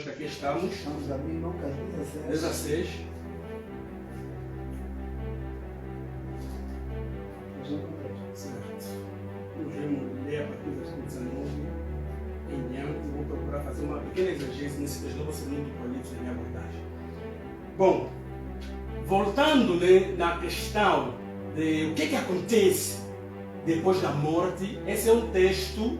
Aqui estamos. Estamos abrindo Lucas 16. Certo. Vamos ler a partir do versículo 19 em diante. Vou procurar fazer uma pequena exegese nesse texto, não vou ser muito prolixo na minha abordagem. Bom, voltando na questão de o que acontece depois da morte, esse é um texto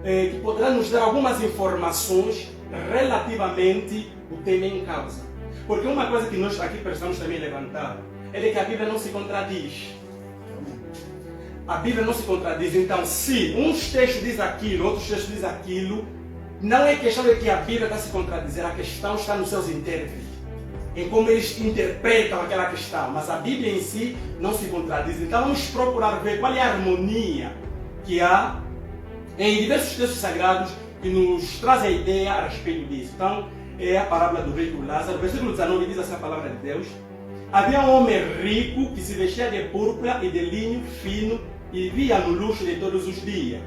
que poderá nos dar algumas informações relativamente ao tema em causa. Porque uma coisa que nós aqui precisamos também levantar é que a Bíblia não se contradiz. A Bíblia não se contradiz. Então, se uns textos dizem aquilo, outros textos dizem aquilo, não é questão de que a Bíblia está se contradizer, a questão está nos seus intérpretes, em como eles interpretam aquela questão. Mas a Bíblia em si não se contradiz. Então, vamos procurar ver qual é a harmonia que há em diversos textos sagrados que nos traz a ideia a respeito disso. Então, é a parábola do rico Lázaro. Versículo 19 diz assim a palavra de Deus: havia um homem rico que se vestia de púrpura e de linho fino e vivia no luxo de todos os dias.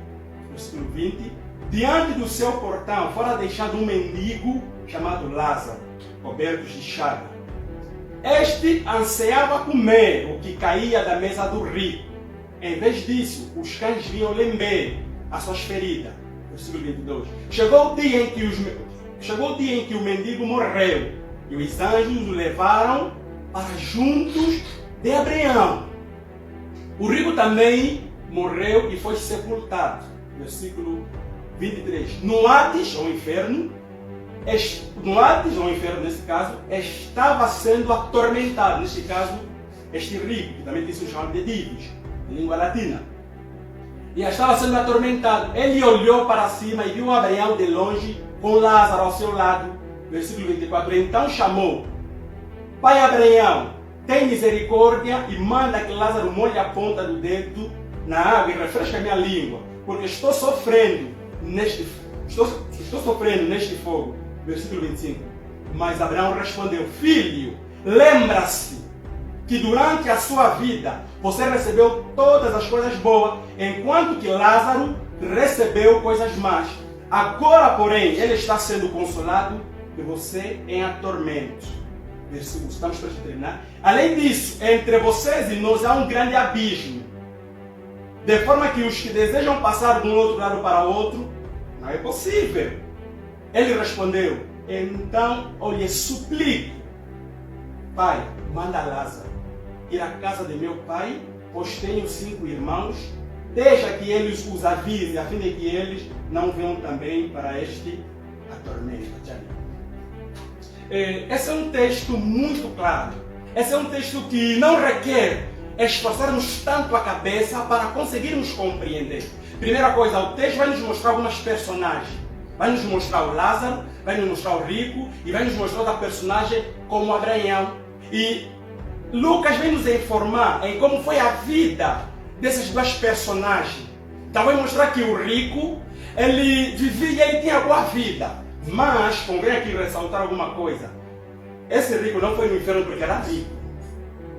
Versículo 20: diante do seu portão fora deixado um mendigo chamado Lázaro, coberto de chaga. Este ansiava comer o que caía da mesa do rico. Em vez disso, os cães vinham lamber as suas feridas. Versículo 22. Chegou o dia em que o mendigo morreu, e os anjos o levaram para juntos de Abraão. O rico também morreu e foi sepultado. Versículo 23. No Hades, ou inferno, nesse caso, estava sendo atormentado. Neste caso, este rico, que também tem sido chamado de Dives, em língua latina. E estava sendo atormentado. Ele olhou para cima e viu Abraão de longe, com Lázaro ao seu lado. Versículo 24. Então chamou: Pai Abraão, tem misericórdia e manda que Lázaro molhe a ponta do dedo na água e refresque a minha língua, porque estou sofrendo neste fogo. Versículo 25. Mas Abraão respondeu: Filho, lembra-se que durante a sua vida você recebeu todas as coisas boas, enquanto que Lázaro recebeu coisas más. Agora, porém, ele está sendo consolado e você em tormento. Versículo, estamos para terminar. Além disso, entre vocês e nós há um grande abismo, de forma que os que desejam passar de um outro lado para o outro, não é possível. Ele respondeu: então eu lhe suplico, Pai, manda Lázaro ir à casa de meu pai, pois tenho 5 irmãos, deixa que eles os avise, a fim de que eles não venham também para este atormento. Esse é um texto muito claro. Esse é um texto que não requer esforçarmos tanto a cabeça para conseguirmos compreender. Primeira coisa, o texto vai nos mostrar algumas personagens. Vai nos mostrar o Lázaro, vai nos mostrar o rico e vai nos mostrar outra personagem como Abraão. E Lucas vem nos informar em como foi a vida dessas duas personagens. Então vai mostrar que o rico, ele vivia, ele tinha boa vida. Mas, convém aqui ressaltar alguma coisa. Esse rico não foi no inferno porque era rico.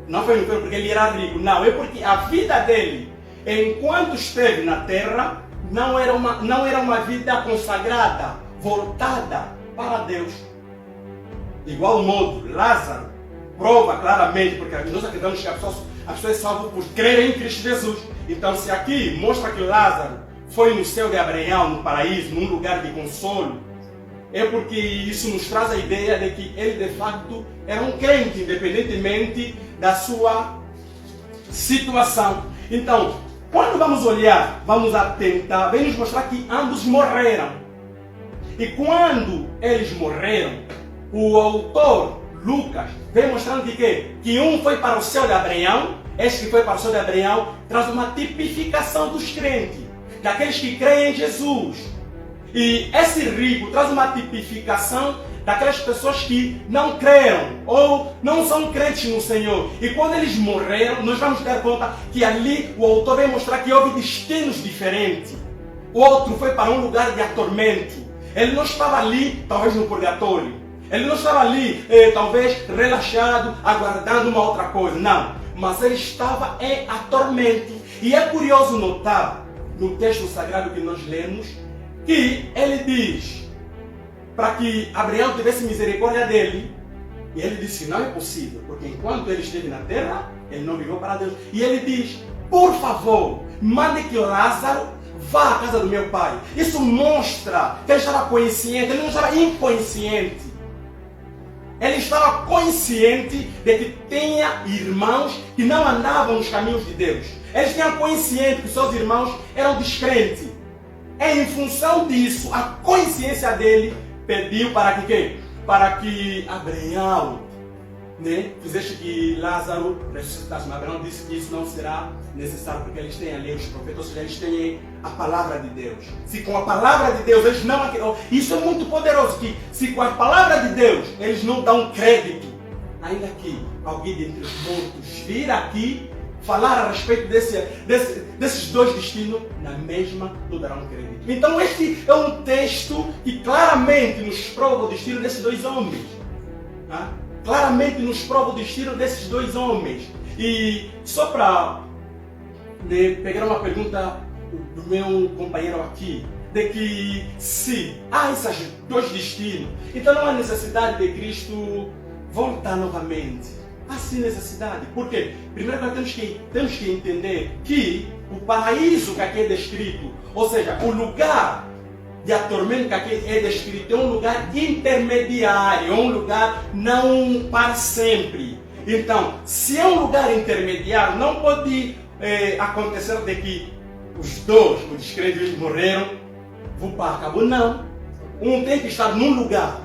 Não foi no inferno porque ele era rico. Não, é porque a vida dele, enquanto esteve na terra, não era uma vida consagrada, voltada para Deus. De igual modo, Lázaro prova claramente, porque nós acreditamos que a pessoa é salva por crer em Cristo Jesus. Então, se aqui mostra que Lázaro foi no céu de Abraão, no paraíso, num lugar de consolo, é porque isso nos traz a ideia de que ele de facto era um crente, independentemente da sua situação. Então, quando vamos olhar, vamos atentar, vem nos mostrar que ambos morreram. E quando eles morreram, o autor Lucas vem mostrando que um foi para o céu de Abraão. Este que foi para o céu de Abraão traz uma tipificação dos crentes, daqueles que creem em Jesus. E esse rico traz uma tipificação daquelas pessoas que não creram ou não são crentes no Senhor. E quando eles morreram, nós vamos dar conta que ali o autor vem mostrar que houve destinos diferentes. O outro foi para um lugar de atormento. Ele não estava ali, talvez no purgatório. Ele não estava ali, talvez relaxado, aguardando uma outra coisa. Não, mas ele estava em atormento. E é curioso notar no texto sagrado que nós lemos que ele diz: para que Abraão tivesse misericórdia dele. E ele disse que não é possível, porque enquanto ele esteve na terra, ele não viveu para Deus. E ele diz, por favor, mande que Lázaro vá à casa do meu pai. Isso mostra que ele estava consciente, ele não estava inconsciente. Ele estava consciente de que tinha irmãos que não andavam nos caminhos de Deus. Eles tinham consciente que seus irmãos eram descrentes. Em função disso, a consciência dele pediu para que quem? Para que Abraão, né, fizesse que Lázaro ressuscitasse. Mas Abraão disse que isso não será necessário, porque eles têm ali os profetas, ou seja, eles têm a palavra de Deus. Se com a palavra de Deus eles não... Isso é muito poderoso, que se com a palavra de Deus eles não dão crédito, ainda que alguém dentre os mortos vir aqui falar a respeito desses dois destinos, na mesma não darão crédito. Então este é um texto que claramente nos prova o destino desses dois homens. Tá? Claramente nos prova o destino desses dois homens. E só para pegar uma pergunta do meu companheiro aqui, de que se há esses dois destinos, então não há necessidade de Cristo voltar novamente. Há sim necessidade. Por quê? Primeiro nós temos que entender que o paraíso que aqui é descrito, ou seja, o lugar de atormento que aqui é descrito, é um lugar intermediário, é um lugar não para sempre. Então, se é um lugar intermediário, não pode acontecer de que os dois, os descrentes, morreram, vão para acabou. Não. Um tem que estar num lugar,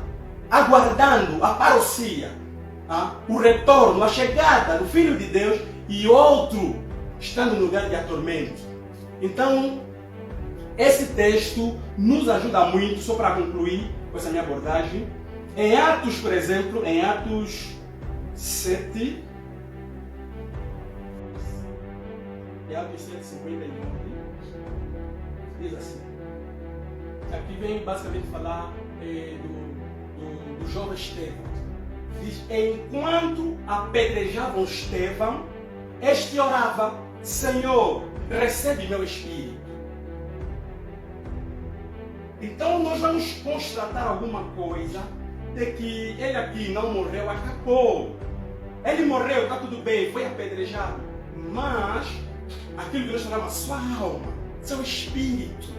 aguardando a parousia, o retorno, a chegada do Filho de Deus, e outro estando no lugar de atormento. Então, esse texto nos ajuda muito, só para concluir com essa minha abordagem. Em Atos, por exemplo, em Atos 7, em Atos 7, 59, diz assim. Aqui vem basicamente falar do jovem Estevão. Diz, enquanto apedrejavam Estevão, este orava, Senhor, recebe meu espírito. Então nós vamos constatar alguma coisa de que ele aqui não morreu, acabou. Ele morreu, está tudo bem, foi apedrejado. Mas aquilo que nós chamamos sua alma, seu espírito,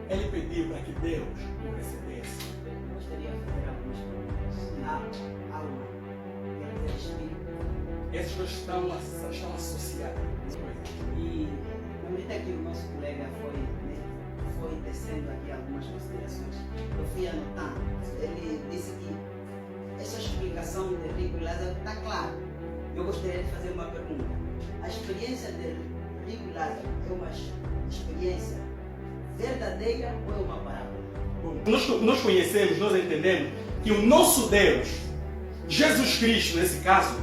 ele pediu para que Deus o recebesse. Eu gostaria de fazer algumas perguntas na alma e no espírito. Esses dois estão associados. E na medida que o nosso colega foi tecendo aqui algumas considerações, eu fui anotando. Ele disse que essa explicação de Rico e Lázaro está clara. Eu gostaria de fazer uma pergunta. A experiência de Rico e Lázaro é uma experiência verdadeira ou é uma parábola? Nós conhecemos, nós entendemos que o nosso Deus, Jesus Cristo nesse caso,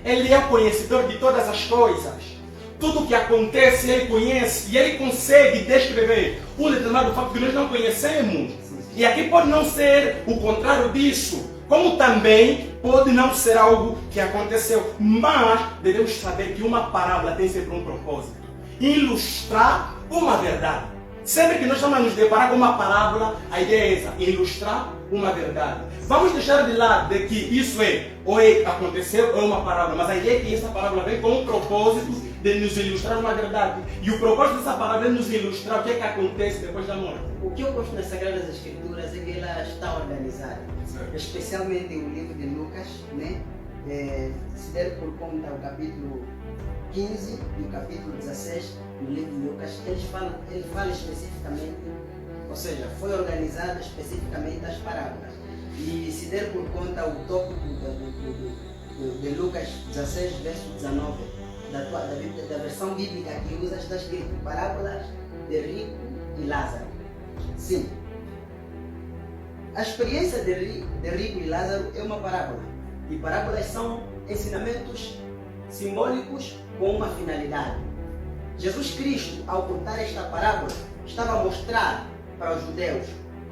Ele é o conhecedor de todas as coisas. Tudo o que acontece Ele conhece e Ele consegue descrever um determinado fato que nós não conhecemos. E aqui pode não ser o contrário disso, como também pode não ser algo que aconteceu. Mas devemos saber que uma parábola tem sempre um propósito: ilustrar uma verdade. Sempre que nós estamos a nos deparar com uma parábola, a ideia é essa: ilustrar uma verdade. Vamos deixar de lado de que isso aconteceu ou é uma parábola, mas a ideia é que essa parábola vem com um propósito de nos ilustrar uma verdade. E o propósito dessa parábola é nos ilustrar o que é que acontece depois da morte. O que eu gosto nas Sagradas Escrituras é que ela está organizada, especialmente o livro de Lucas, né? Se der por conta o capítulo 15 e o capítulo 16 no livro de Lucas, ele fala especificamente, ou seja, foi organizado especificamente as parábolas. E se der por conta o tópico de Lucas 16, verso 19, da versão bíblica que usa, está escrito parábolas de Rico e Lázaro. Sim. A experiência de Rico e Lázaro é uma parábola. E parábolas são ensinamentos simbólicos com uma finalidade. Jesus Cristo, ao contar esta parábola, estava a mostrar para os judeus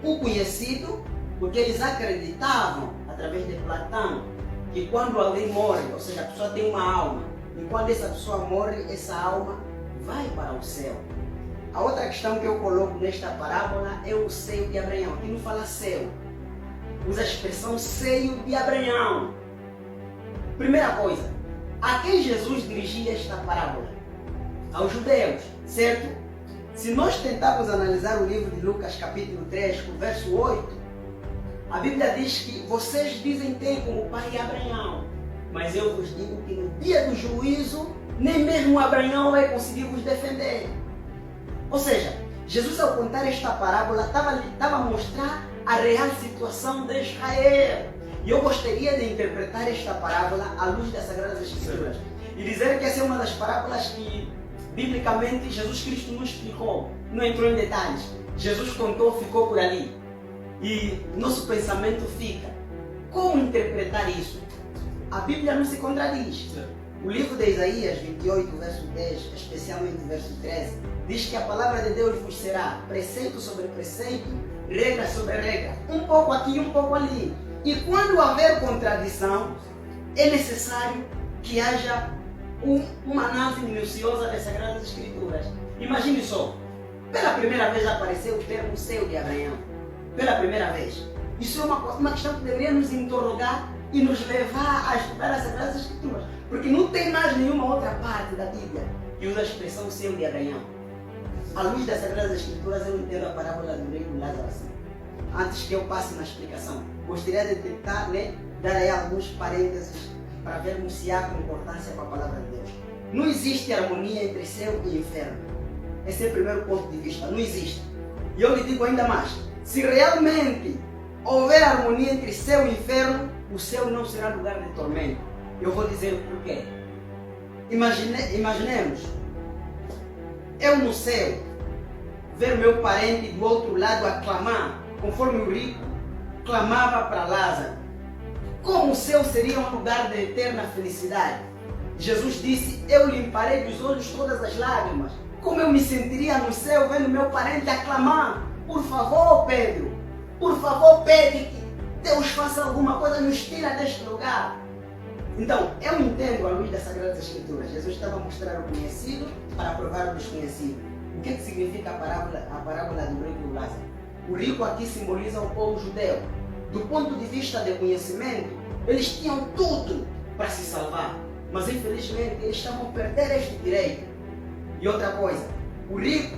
o conhecido, porque eles acreditavam, através de Platão, que quando alguém morre, ou seja, a pessoa tem uma alma, e quando essa pessoa morre, essa alma vai para o céu. a outra questão que eu coloco nesta parábola é o seio de Abraão. Aqui não fala céu, usa a expressão seio de Abraão. Primeira coisa, a quem Jesus dirigia esta parábola? Aos judeus, certo? Se nós tentarmos analisar o livro de Lucas capítulo 3, o verso 8, a Bíblia diz que vocês dizem ter como pai Abraão, mas eu vos digo que no dia do juízo, nem mesmo Abraão vai conseguir vos defender. Ou seja, Jesus ao contar esta parábola estava a mostrar a real situação de Israel. E eu gostaria de interpretar esta parábola à luz das Sagradas Escrituras e dizer que essa é uma das parábolas que, biblicamente, Jesus Cristo não explicou, não entrou em detalhes. Jesus contou, ficou por ali. E nosso pensamento fica, como interpretar isso? A Bíblia não se contradiz. O livro de Isaías 28, verso 10, especialmente verso 13, diz que a palavra de Deus vos será preceito sobre preceito, regra sobre regra, um pouco aqui, um pouco ali. E quando haver contradição, é necessário que haja uma análise minuciosa das Sagradas Escrituras. Imagine só, pela primeira vez apareceu o termo seio de Abraão. Pela primeira vez. Isso é uma questão que deveria nos interrogar e nos levar a estudar as Sagradas Escrituras. Porque não tem mais nenhuma outra parte da Bíblia que usa a expressão seio de Abraão. À luz das Sagradas Escrituras, eu entendo a parábola do rico Lázaro assim. Antes que eu passe na explicação, gostaria de tentar dar aí alguns parênteses para vermos se há concordância com a palavra de Deus. Não existe harmonia entre céu e inferno. Esse é o primeiro ponto de vista. Não existe. E eu lhe digo ainda mais. Se realmente houver harmonia entre céu e inferno, o céu não será lugar de tormento. Eu vou dizer o porquê. Imaginemos, eu no céu, ver meu parente do outro lado a clamar, conforme o rico clamava para Lázaro. Como o céu seria um lugar de eterna felicidade? Jesus disse, eu limparei dos olhos todas as lágrimas. Como eu me sentiria no céu vendo meu parente a clamar? Por favor, Pedro, por favor, pede que Deus faça alguma coisa, nos tira deste lugar. Então, eu entendo à luz das Sagradas Escrituras. Jesus estava a mostrar o conhecido para provar o desconhecido. O que significa a parábola do rico e do Lázaro? O rico aqui simboliza o povo judeu. Do ponto de vista de conhecimento, eles tinham tudo para se salvar. Mas, infelizmente, eles estavam a perder este direito. E outra coisa, o rico,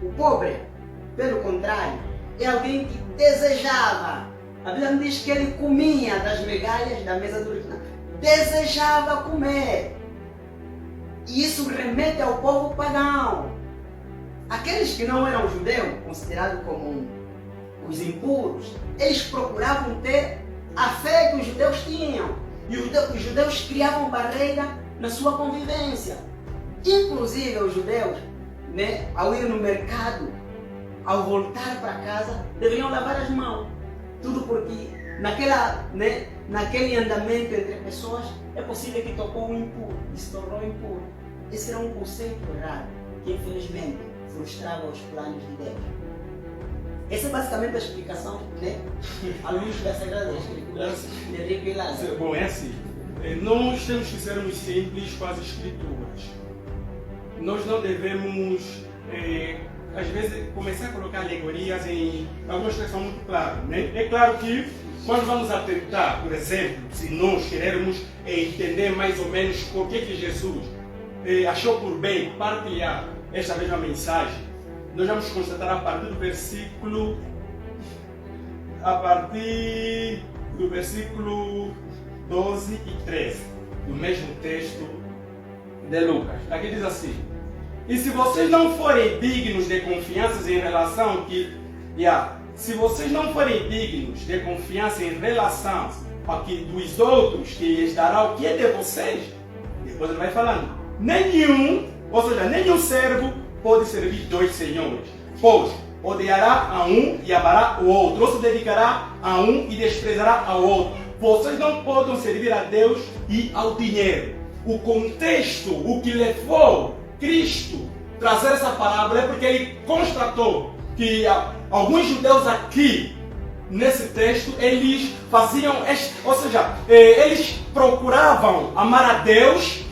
o pobre, pelo contrário, é alguém que desejava. A Bíblia não diz que ele comia das migalhas da mesa do rico. Desejava comer. E isso remete ao povo pagão. Aqueles que não eram judeus, considerados como os impuros, eles procuravam ter a fé que os judeus tinham. E os judeus criavam barreira na sua convivência. Inclusive os judeus, ao ir no mercado, ao voltar para casa, deveriam lavar as mãos. Tudo porque naquele andamento entre pessoas é possível que tocou um impuro e se tornou impuro. Esse era um conceito errado que infelizmente frustrava os planos de Deus. Essa é basicamente a explicação, à luz das Sagradas Escrituras de Rico e Lázaro. Bom, é assim. Nós temos que sermos simples com as Escrituras. Nós não devemos, às vezes, começar a colocar alegorias em algumas coisas que são muito claras. É claro que quando vamos atentar, por exemplo, se nós queremos entender mais ou menos por que Jesus achou por bem partilhar esta mesma mensagem, nós vamos constatar a partir do versículo 12 e 13 do mesmo texto de Lucas. Aqui diz assim: e se vocês não forem dignos de confiança em relação se vocês não forem dignos de confiança em relação ao que dos outros que lhes dará o que é de vocês, depois ele vai falando, nenhum servo pode servir dois senhores, pois odiará a um e amará o outro, ou se dedicará a um e desprezará ao outro. Vocês não podem servir a Deus e ao dinheiro. O contexto, o que levou Cristo a trazer essa parábola é porque ele constatou que alguns judeus aqui, nesse texto, eles faziam, ou seja, eles procuravam amar a Deus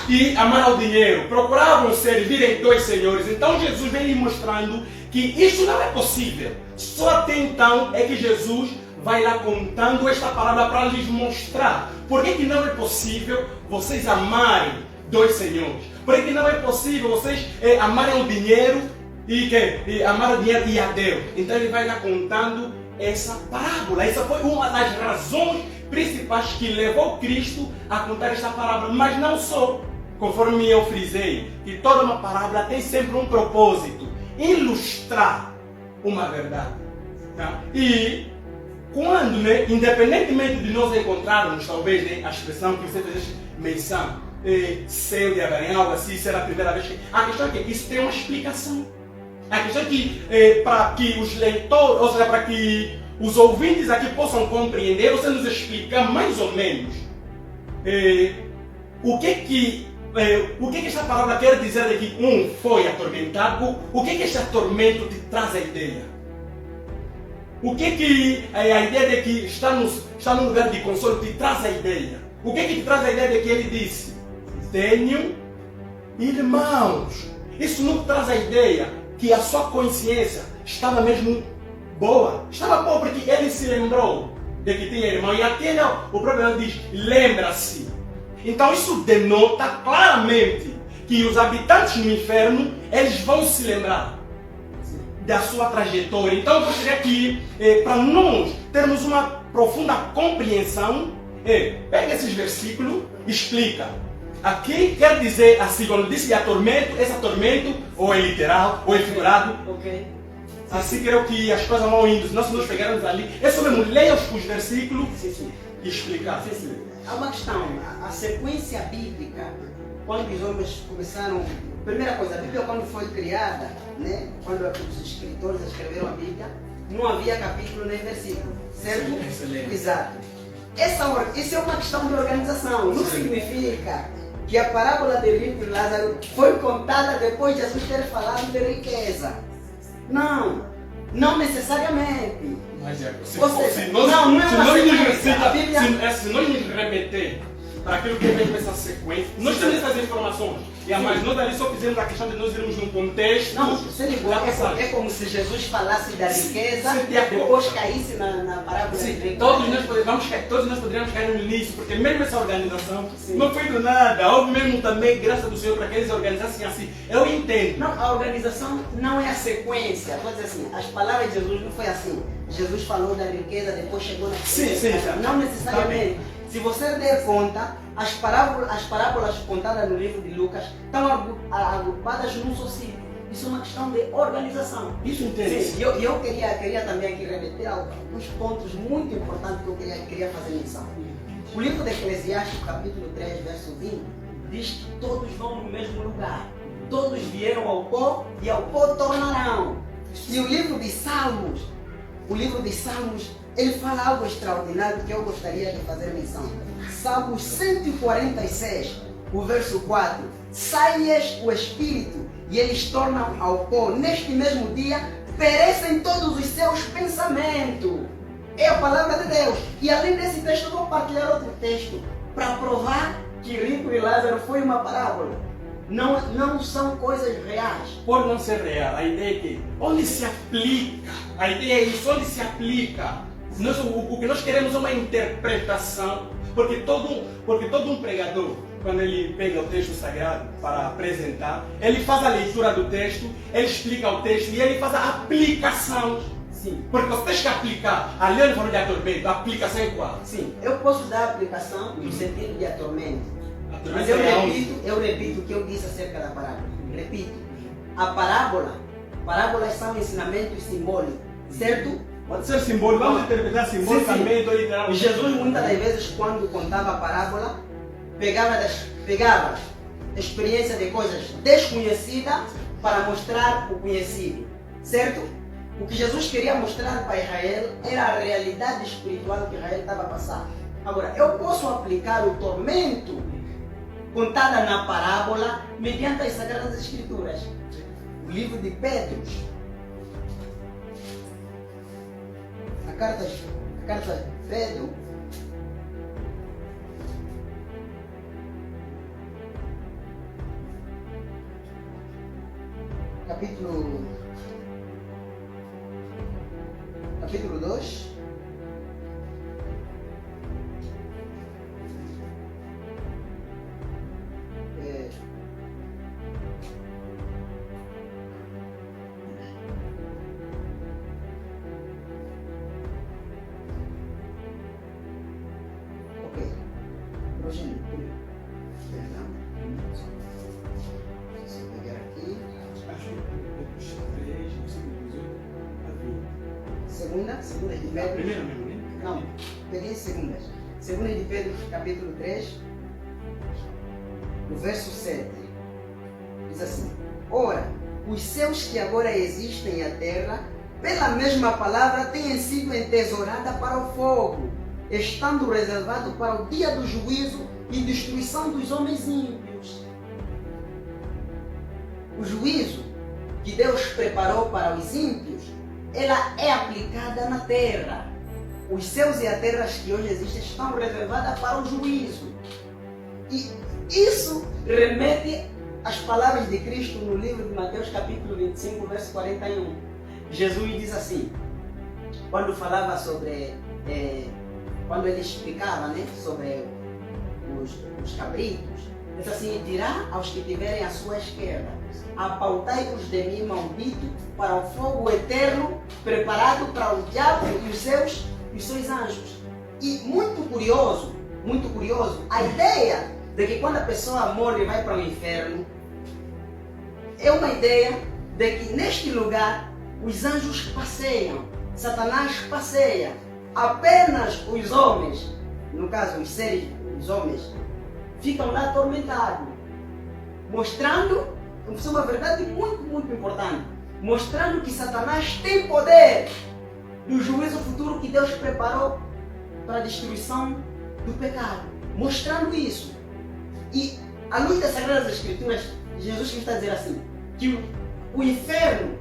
e amar ao dinheiro. Procuravam servir em dois senhores. Então Jesus vem lhe mostrando que isso não é possível. Só até então é que Jesus vai lá contando esta palavra para lhes mostrar por que não é possível vocês amarem dois senhores. Por que não é possível vocês amarem o dinheiro e amar o dinheiro e a Deus. Então ele vai lá contando essa parábola. Essa foi uma das razões principais que levou Cristo a contar esta parábola. Mas não só, conforme eu frisei, que toda uma parábola tem sempre um propósito: ilustrar uma verdade. Tá? E quando, né, independentemente de nós encontrarmos, talvez, né, a expressão que você fez menção, céu de Abraão, algo assim, será a primeira vez que... A questão é que isso tem uma explicação. A questão é que, para que os leitores, ou seja, para que os ouvintes aqui possam compreender, você nos explica mais ou menos o que esta palavra quer dizer de que um foi atormentado, o que este atormento te traz a ideia. O que a ideia de que está num lugar de consolo te traz a ideia? O que te traz a ideia de que ele disse: tenho irmãos? Isso não traz a ideia que a sua consciência estava mesmo boa. Estava boa porque ele se lembrou de que tinha irmão. E aqui o próprio diz: lembra-se. Então isso denota claramente que os habitantes no inferno, eles vão se lembrar da sua trajetória. Então eu gostaria que, para nós termos uma profunda compreensão, pega esses versículos e explica. Aqui quer dizer assim, quando disse atormento, esse atormento ou é literal ou é figurado. Ok. Assim creio que as coisas vão indo. Se nós pegarmos ali, é só mesmo leia os versículos e explicar. Há uma questão, a sequência bíblica, quando os homens começaram... Primeira coisa, a Bíblia quando foi criada, né, quando os escritores escreveram a Bíblia, não havia capítulo nem versículo, certo? Excelente. Exato. Isso é uma questão de organização. Não significa que a parábola de rico e Lázaro foi contada depois de Jesus ter falado de riqueza. Não necessariamente. Mas se não é uma sequência. Se nós nos remeter para aquilo que vem com essa sequência, nós temos essas informações. Mas nós ali só fizemos a questão de nós irmos num contexto. Não, você ligou, é como se Jesus falasse da riqueza e depois caísse na parábola de rico. Todos nós poderíamos cair no início, porque mesmo essa organização não foi do nada. Houve mesmo também graça do Senhor para que eles organizassem assim. Eu entendo. Não, a organização não é a sequência. Vou dizer assim, as palavras de Jesus não foi assim. Jesus falou da riqueza, depois chegou na riqueza. Não necessariamente. Se você der conta, as parábolas contadas no livro de Lucas estão agrupadas num só ciclo. Isso é uma questão de organização. Isso interessa. Eu queria também aqui remeter alguns pontos muito importantes que eu queria fazer menção. O livro de Eclesiastes, capítulo 3, verso 20, diz que todos vão no mesmo lugar. Todos vieram ao pó e ao pó tornarão. E o livro de Salmos, ele fala algo extraordinário que eu gostaria de fazer menção. Salmos 146, o verso 4. Sai-lhes o espírito e eles tornam ao pó. Neste mesmo dia perecem todos os seus pensamentos. É a palavra de Deus. E além desse texto, eu vou partilhar outro texto para provar que rico e Lázaro foi uma parábola. Não são coisas reais. Por não ser real, a ideia é que onde se aplica, a ideia é isso, onde se aplica. O que nós queremos é uma interpretação, porque todo um pregador, quando ele pega o texto sagrado para apresentar, ele faz a leitura do texto, ele explica o texto e ele faz a aplicação. Sim. Porque você tem que aplicar. Ali ele falou de atormento, a aplicação é qual? Sim, eu posso dar a aplicação no sentido de atormento. Mas eu repito o que eu disse acerca da parábola. Repito, parábolas são ensinamentos simbólicos, certo? Pode ser simbólico, vamos interpretar simbolicamente ou literalmente. Jesus muitas das vezes quando contava a parábola, pegava a experiência de coisas desconhecidas para mostrar o conhecido, certo? O que Jesus queria mostrar para Israel era a realidade espiritual que Israel estava passando. Agora, eu posso aplicar o tormento contada na parábola mediante as Sagradas Escrituras. O livro de Pedro, a carta de Pedro, capítulo 2. Ok. Rogério, perdão. Deixa eu pegar aqui. Acho que 3, 18 a 20. Segunda de Pedro. Primeiro mesmo, né? Não, peguei segundas. Segunda de Pedro, capítulo 3, no verso 7. Diz assim: ora, os céus que agora existem na terra, pela mesma palavra, têm sido entesourados para o fogo, estando reservado para o dia do juízo e destruição dos homens ímpios. O juízo que Deus preparou para os ímpios, ela é aplicada na terra. Os céus e as terras que hoje existem estão reservadas para o juízo. E isso remete às palavras de Cristo no livro de Mateus, capítulo 25, verso 41. Jesus diz assim, quando falava sobre, quando ele explicava, né, sobre os cabritos, diz assim: dirá aos que tiverem à sua esquerda: apautai-vos de mim, maldito, para o fogo eterno, preparado para o diabo e os seus anjos. E muito curioso, a ideia de que quando a pessoa morre e vai para o inferno, é uma ideia de que neste lugar os anjos passeiam, Satanás passeia, apenas os homens, no caso os homens, ficam lá atormentados, mostrando, isso é uma verdade muito, muito importante, mostrando que Satanás tem poder do juízo futuro que Deus preparou para a destruição do pecado, mostrando isso. E à luz das Sagradas Escrituras, Jesus está a dizer assim, que o inferno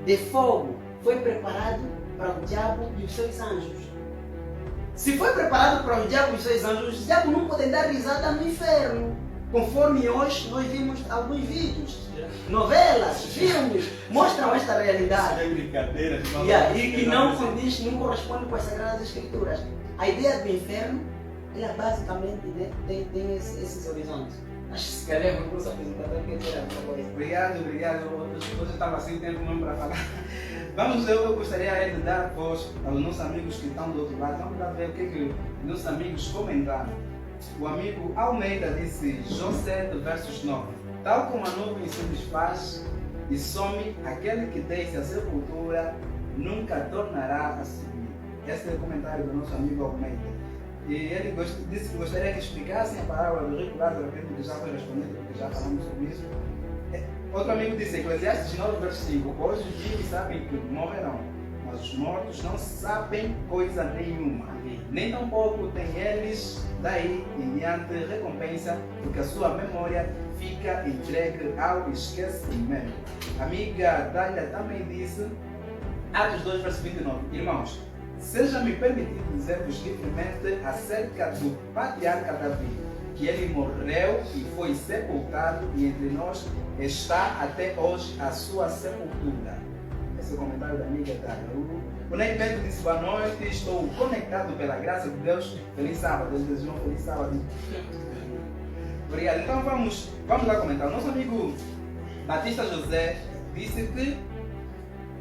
de fogo foi preparado para o diabo e os seus anjos. Se foi preparado para o diabo e os seus anjos, os diabos não podem dar risada no inferno. Conforme hoje nós vimos alguns vídeos, novelas, filmes, mostram esta realidade. É brincadeira, E que não condiz, não corresponde com as Sagradas Escrituras. A ideia do inferno, ela basicamente, né, tem esses horizontes. Acho que se calhar o nosso apresentador quer dizer alguma coisa. Obrigado. Hoje estava sem tempo mesmo para falar. Eu gostaria de dar voz aos nossos amigos que estão do outro lado. Vamos lá ver o que nossos amigos comentaram. O amigo Almeida disse, João 7, versos 9. Tal como a nuvem se desfaz e some, aquele que desce a sepultura nunca tornará a subir. Esse é o comentário do nosso amigo Almeida. E ele disse que gostaria que explicassem a parábola do rico Lázaro, que já foi respondido, porque já falamos sobre isso. Outro amigo disse, Eclesiastes 9, verso 5, pois os vivos sabem que morrerão, mas os mortos não sabem coisa nenhuma, nem tampouco têm eles daí em diante recompensa, porque a sua memória fica entregue ao esquecimento. A amiga Dália também disse, Atos 2, verso 29, irmãos, seja-me permitido dizer-vos livremente acerca do patriarca Davi, que ele morreu e foi sepultado, e entre nós está até hoje a sua sepultura. Esse é o comentário da amiga Dália. O Ney Pedro disse, boa noite, estou conectado pela graça de Deus. Feliz sábado, Deus deseja um feliz sábado. Obrigado. Então vamos lá comentar. O nosso amigo Batista José disse que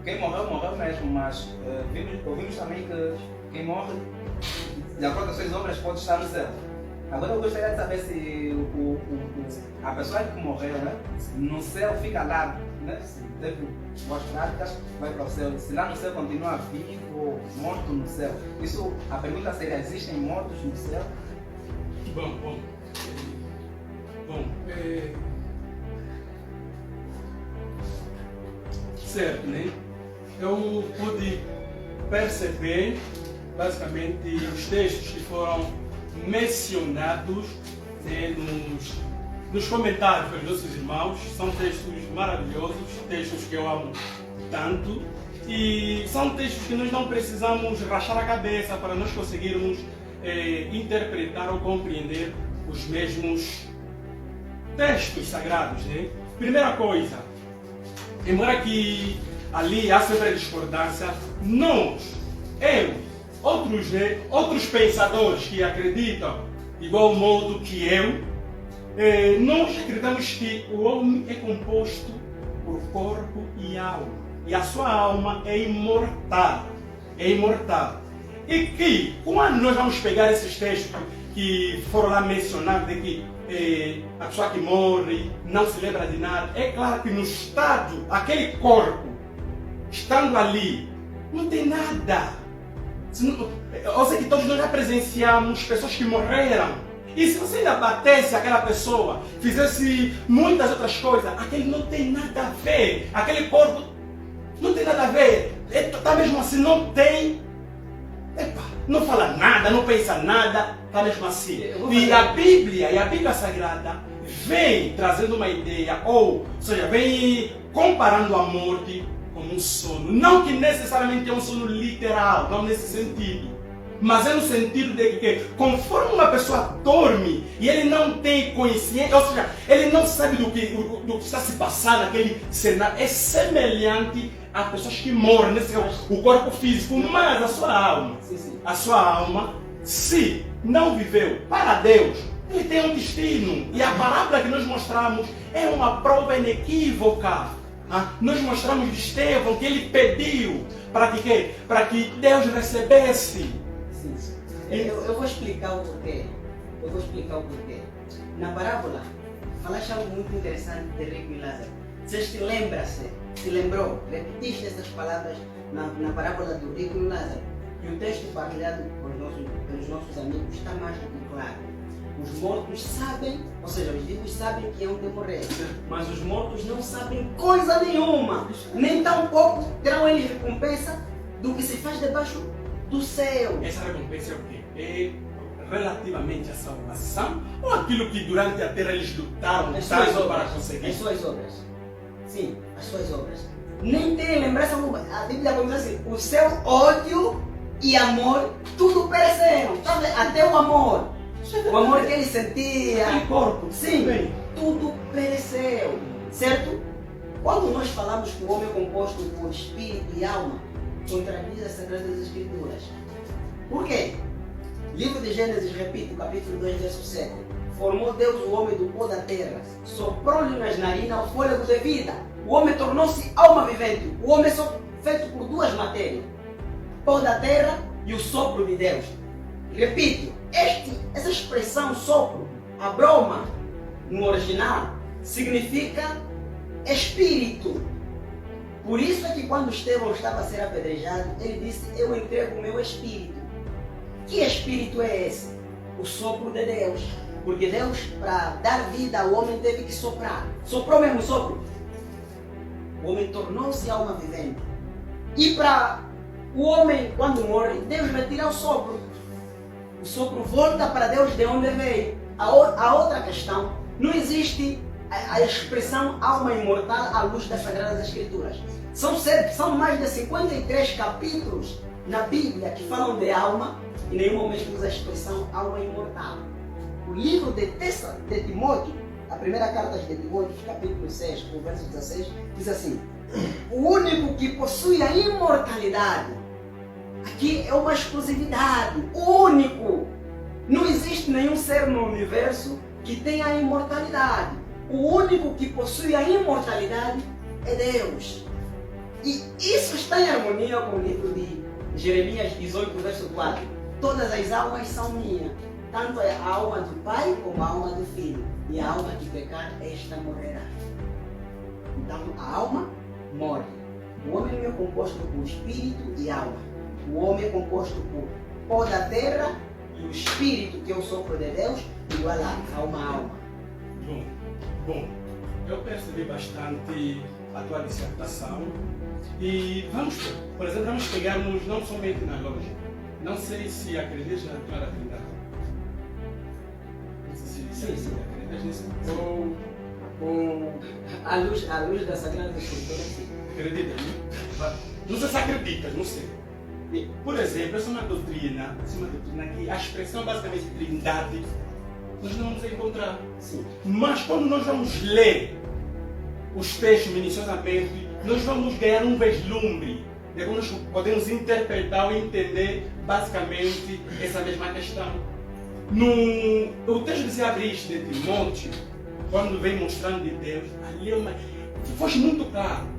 quem morreu, morreu mesmo, mas ouvimos também que quem morre, de acordo com as suas obras, pode estar no céu. Agora eu gostaria de saber se a pessoa que morreu, né, no céu fica lá, né, se teve boas práticas, vai para o céu. Se lá no céu continua vivo ou morto no céu. Isso, a pergunta seria, existem mortos no céu? Bom, certo, né? Eu pude perceber basicamente os textos que foram mencionados, né, nos comentários pelos nossos irmãos. São textos maravilhosos, textos que eu amo tanto, e são textos que nós não precisamos rachar a cabeça para nós conseguirmos interpretar ou compreender os mesmos textos sagrados, né? Primeira coisa, embora que ali há sempre a discordância, outros pensadores que acreditam igual modo que eu, nós acreditamos que o homem é composto por corpo e alma. E a sua alma é imortal. É imortal. E que, quando nós vamos pegar esses textos que foram lá mencionados, de que a pessoa que morre não se lembra de nada, é claro que no estado, aquele corpo, estando ali, não tem nada. Eu sei que todos nós já presenciamos pessoas que morreram. E se você ainda batesse aquela pessoa, fizesse muitas outras coisas, aquele não tem nada a ver. Aquele corpo não tem nada a ver. Está mesmo assim, não tem. Não fala nada, não pensa nada, está mesmo assim. E a Bíblia Sagrada vem trazendo uma ideia, ou seja, vem comparando a morte como um sono. Não que necessariamente é um sono literal, não nesse sentido. Mas é no sentido de que, conforme uma pessoa dorme e ele não tem consciência, ou seja, ele não sabe do que está se passando naquele cenário, é semelhante a pessoas que morrem, nesse o corpo físico, mas a sua alma, se não viveu para Deus, ele tem um destino. E a parábola que nós mostramos é uma prova inequívoca. Nós mostramos de Estevão que ele pediu para que quê? Para que Deus recebesse. Eu vou explicar o porquê. Na parábola, falaste algo muito interessante de rico e Lázaro. Vocês se lembrou, repetiste essas palavras na parábola do rico e Lázaro. E o texto partilhado pelos nossos amigos está mais do que claro. Os mortos sabem, ou seja, os vivos sabem que hão de morrer, mas os mortos não sabem coisa nenhuma, nem tampouco terão eles recompensa do que se faz debaixo do céu. Essa recompensa é o quê? É relativamente à salvação ou aquilo que durante a terra eles lutaram para conseguir? As suas obras. Sim, as suas obras. Nem tem lembrança alguma. A Bíblia começa assim: o seu ódio e amor, tudo pereceram. Até o amor. O amor que ele sentia. Aquele corpo. Sim, tudo pereceu. Certo? Quando nós falamos que o homem é composto por espírito e alma, contradiz as Sagradas Escrituras. Por quê? Livro de Gênesis, repito, capítulo 2, verso 7. Formou Deus o homem do pó da terra, soprou-lhe nas narinas o fôlego de vida. O homem tornou-se alma vivente. O homem é feito por duas matérias: pó da terra e o sopro de Deus. Repito, essa expressão sopro, a broma, no original, significa espírito. Por isso é que quando Estevão estava a ser apedrejado, ele disse: eu entrego o meu espírito. Que espírito é esse? O sopro de Deus. Porque Deus, para dar vida ao homem, teve que soprar. Soprou mesmo o sopro. O homem tornou-se alma vivente. E para o homem, quando morre, Deus vai tirar o sopro. O sopro volta para Deus de onde veio. A outra questão, não existe a expressão alma imortal à luz das Sagradas Escrituras. São mais de 53 capítulos na Bíblia que falam de alma e em nenhum momento usa a expressão alma imortal. O livro de Timóteo, a primeira carta de Timóteo, capítulo 6, o verso 16, diz assim: o único que possui a imortalidade, aqui é uma exclusividade, o único. Não existe nenhum ser no universo que tenha a imortalidade. O único que possui a imortalidade é Deus. E isso está em harmonia com o livro de Jeremias 18, verso 4. Todas as almas são minhas, tanto a alma do pai como a alma do filho. E a alma que pecar, esta morrerá. Então a alma morre. O homem não é composto por espírito e alma. O homem é composto por pó da terra e o espírito, que é o sopro de Deus, igual a uma alma. Bom, eu percebi bastante a tua dissertação e por exemplo, vamos pegarmos não somente na lógica. Não sei se acreditas na Trindade. Não sei se acreditas nisso. Ou à luz da Sagrada Escritura, sim. Acredita? Não sei se acreditas, não sei. Por exemplo, essa é uma doutrina que a expressão basicamente Trindade nós não vamos encontrar. Sim. Mas quando nós vamos ler os textos minuciosamente, nós vamos ganhar um vislumbre de como nós podemos interpretar ou entender basicamente essa mesma questão. O texto que se abre isto de Timóteo, quando vem mostrando de Deus, ali foi muito claro.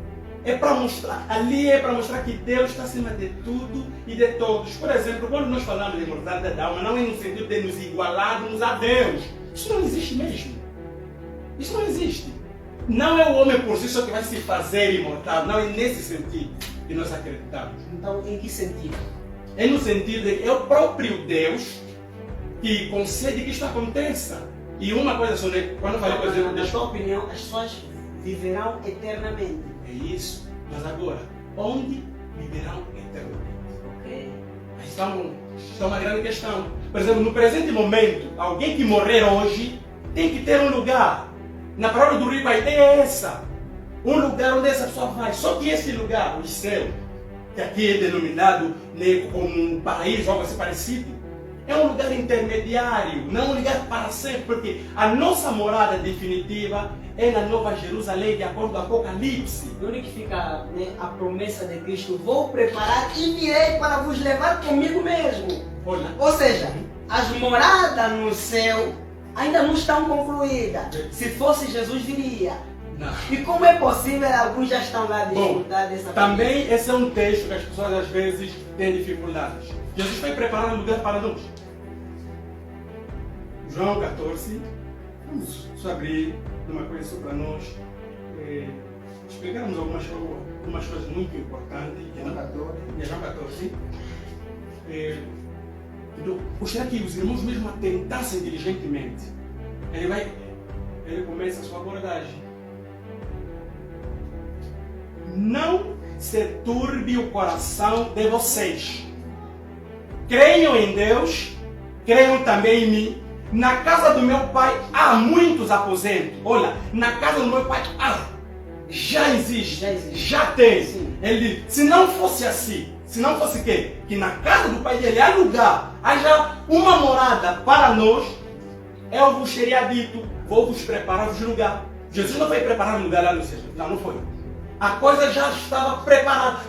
Ali é para mostrar que Deus está acima de tudo e de todos. Por exemplo, quando nós falamos de imortalidade da alma, não é no sentido de nos igualarmos a Deus. Isso não existe mesmo. Isso não existe. Não é o homem por si só que vai se fazer imortal. Não é nesse sentido que nós acreditamos. Então, em que sentido? É no sentido de que é o próprio Deus que concede que isto aconteça. E uma coisa só, né? Quando eu falei, por exemplo, na tua opinião, as pessoas viverão eternamente. É isso. Mas agora, onde viverão eternamente? Ok. Isso é uma grande questão. Por exemplo, no presente momento, alguém que morrer hoje tem que ter um lugar. Na palavra do rico, a ideia é essa. Um lugar onde essa pessoa vai. Só que esse lugar, o céu, que aqui é denominado, né, como um paraíso, algo assim parecido, é um lugar intermediário, não um lugar para sempre, porque a nossa morada definitiva é na Nova Jerusalém, de acordo com o Apocalipse. Onde que fica, né, a promessa de Cristo? Vou preparar e virei para vos levar comigo mesmo. Olha. Ou seja, as moradas no céu ainda não estão concluídas. Se fosse Jesus, viria. Não. E como é possível, alguns já estão lá a desfrutar dessa também promessa? Esse é um texto que as pessoas às vezes têm dificuldades. Jesus foi preparar um lugar para nós. João 14, vamos só abrir uma coisa só para nós explicarmos algumas coisas muito importantes. João 14. João 14. Gostaria que os irmãos mesmo atentassem diligentemente. Ele começa a sua abordagem. Não se turbe o coração de vocês. Creiam em Deus, creiam também em mim. Na casa do meu pai há muitos aposentos. Olha, na casa do meu pai já existe, já tem. Sim. Ele, se não fosse assim, se não fosse que na casa do pai dele há lugar, haja uma morada para nós, eu vos teria dito, vou vos preparar-vos lugar. Jesus não foi preparar lugar lá no céu, não foi. A coisa já estava preparada.